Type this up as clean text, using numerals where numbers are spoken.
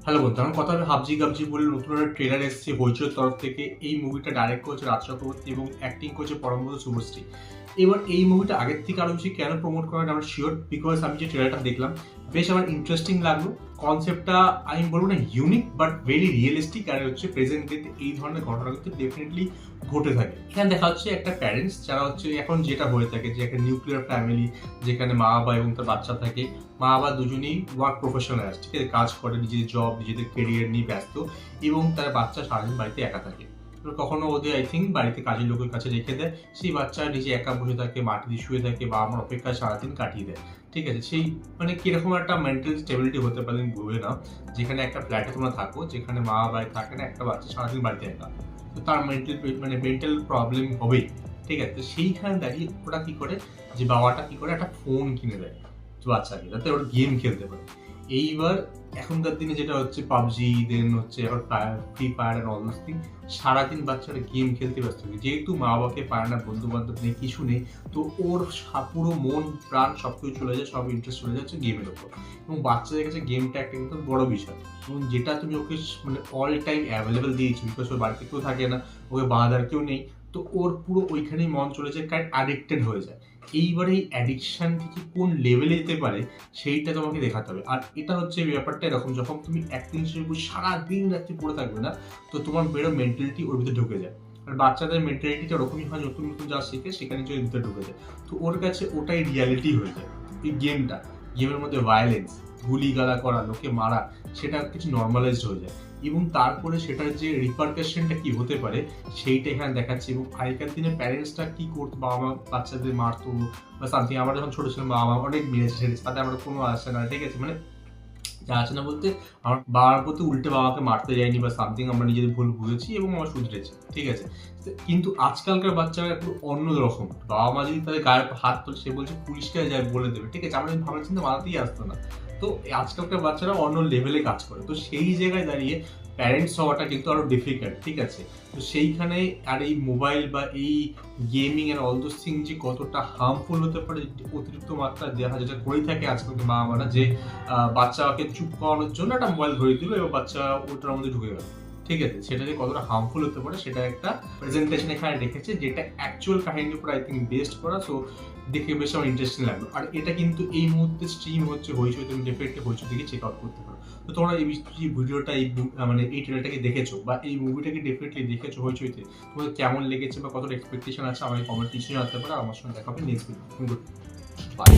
Hello বন্ধু, আমার কথা হবে হাবজি গাবজি বলে নতুন একটা ট্রেলার এসেছে হইচইর তরফ থেকে। এই মুভিটা ডাইরেক্ট করেছে রাজ চক্রবর্তী এবং অ্যাক্টিং করেছে পরমব্রত শুভশ্রী। এবার এই মুভিটা আগের থেকে আরো বেশি কেন প্রমোট করা আমার শিওর, বিকজ আমি যে ট্রেলারটা দেখলাম বেশ আমার ইন্টারেস্টিং লাগলো। কনসেপ্টটা আমি বলবো না ইউনিক, বাট ভেরি রিয়েলিস্টিক। আর হচ্ছে প্রেজেন্ট ডেতে এই ধরনের ঘটনা কিন্তু ডেফিনেটলি ঘটে থাকে। এখানে দেখা হচ্ছে একটা প্যারেন্টস যারা হচ্ছে এখন যেটা হয়ে থাকে যে একটা নিউক্লিয়ার ফ্যামিলি, যেখানে মা বাবা এবং তার বাচ্চা থাকে। মা বাবা দুজনেই ওয়ার্ক প্রফেশনাল, ঠিক আছে, কাজ করে, নিজেদের জব নিজেদের কেরিয়ার নিয়ে ব্যস্ত, এবং তার বাচ্চা সারাদিন বাড়িতে একা থাকে। কখনো ওদের আই থিঙ্ক বাড়িতে কাজের লোকের কাছে রেখে দেয়, সেই বাচ্চা নিজে একা বসে থাকে, মাটিতে শুয়ে থাকে, বা আমার অপেক্ষায় সারাদিন কাটিয়ে দেয়। ঠিক আছে, সেই মানে কিরকম একটা মেন্টাল স্টেবিলিটি হতে পারে তুমি বুঝবে না। যেখানে একটা ফ্ল্যাটে তোমরা থাকো, যেখানে মা বাবা থাকে না, একটা বাচ্চা সারাদিন বাড়িতে একা, তো তার মেন্টাল প্রবলেম হবেই। ঠিক আছে, তো সেইখানে দাঁড়িয়ে ওরা কি করে, যে বাবাটা কি করে একটা ফোন কিনে দেয় বাচ্চাকে, যাতে ওরা গেম খেলতে পারে। এইবার এখনকার দিনে যেটা হচ্ছে পাবজি, দেন হচ্ছে আবার free fire and all those thing, সারাদিন বাচ্চারা গেম খেলতে ব্যস্ত থাকে। যেহেতু মা বাবাকে পায় না, বন্ধু বান্ধব নেই, কিছু নেই, তো ওর পুরো মন প্রাণ সবকিছু চলে যায়, সব ইন্টারেস্ট চলে যাচ্ছে গেমের ওপর। এবং বাচ্চাদের কাছে গেমটা একটা কিন্তু বড় বিষয়, এবং যেটা তুমি ওকে মানে অল টাইম অ্যাভেলেবেল দিয়েছো, বিকজ ওর বাড়িতে কেউ থাকে না, ওকে বাঁধার কেউ নেই, তো ওর পুরো ওইখানেই মন চলে যায়, কারণ অ্যাডিক্টেড হয়ে যায়। এইবারে এই অ্যাডিকশন থেকে কোন লেভেলে যেতে পারে সেইটা তোমাকে দেখাতে হবে। আর এটা হচ্ছে ব্যাপারটা এরকম, যখন তুমি একটা জিনিসের উপর সারাদিন রাত্রি পড়ে থাকবে না, তো তোমার বেরো মেন্টালিটি ওর ভিতরে ঢুকে যায়। আর বাচ্চাদের মেন্টালিটিটা ওরকমই হয়, নতুন নতুন যা শিখে সেখানে যে ভিতরে ঢুকে যায়, তো ওর কাছে ওটাই রিয়ালিটি হয়ে যায়। এই গেমের মধ্যে ভায়োলেন্স, গুলি গালা করা, লোকে মারা, সেটা কিছু নর্মালাইজড হয়ে যায়। এবং তারপরে সেটার যে রিপারকাশনটা কি হতে পারে সেইটা এখানে দেখাচ্ছে। এবং আগেকার দিনে প্যারেন্টসটা কি করতো, বাবা মা বাচ্চাদের মারতো বা সামথিং। আমরা যখন ছোট ছিলাম বাবা মা অনেক মেরেছে সেরেছে, তাতে আমার কোনো আসে না, ঠিক আছে, মানে যা আছে না বলতে আমার বাবার প্রতি উল্টে বাবাকে মারতে যায়নি বা সামথিং, আমরা নিজেদের ভুল বুঝেছি এবং আমার শুধরেছি, ঠিক আছে। কিন্তু আজকালকার বাচ্চারা একটু অন্য রকম। বাবা মা যদি তাদের গায়ে হাত তোলে, সে বলছে পুলিশকে যায় বলে দেবে, ঠিক আছে, আমরা ভাবনা চিন্তা মারাতেই আসতো না। তো আজকালকার বাচ্চারা অন্য লেভেলে কাজ করে, তো সেই জায়গায় দাঁড়িয়ে প্যারেন্টস হওয়াটা কিন্তু আরো ডিফিকাল্ট, ঠিক আছে। তো সেইখানে আর এই মোবাইল বা এই গেমিং এর অল দোজ থিং যে কতটা হার্মফুল হতে পারে, অতিরিক্ত মাত্রা দেখা যেটা করেই থাকে আজকালকে মা বাবারা, যে বাচ্চাকে চুপ করানোর জন্য একটা মোবাইল ধরে দিল এবং বাচ্চা ওটার মধ্যে ঢুকে গেল, ঠিক আছে। সেটা যে কতটা হার্মফুল হতে পারে সেটা একটা প্রেজেন্টেশন এখানে রেখেছে, যেটা অ্যাকচুয়াল কাহিনীর উপর আই থিঙ্ক বেস্ট করা। সো দেখে বেশ আমার ইন্টারেস্টিং লাগলো। আর এটা কিন্তু এই মুহূর্তে স্ট্রিম হচ্ছে হইচই, তুমি ডেফিনেটলি হইচই থেকে চেক আউট করতে পারো। তো তোমরা এই ভিডিওটা মানে এই ট্রেলারটাকে দেখেছো বা এই মুভিটাকে ডেফিনেটলি দেখেছো হইচইতে, তোমাদের কেমন লেগেছে বা কতটা এক্সপেকটেশন আছে আমার কমেন্ট নিশ্চয়ই জানাতে পারো। আমার সঙ্গে দেখা হবে নেক্সট ভিডিও। বাই।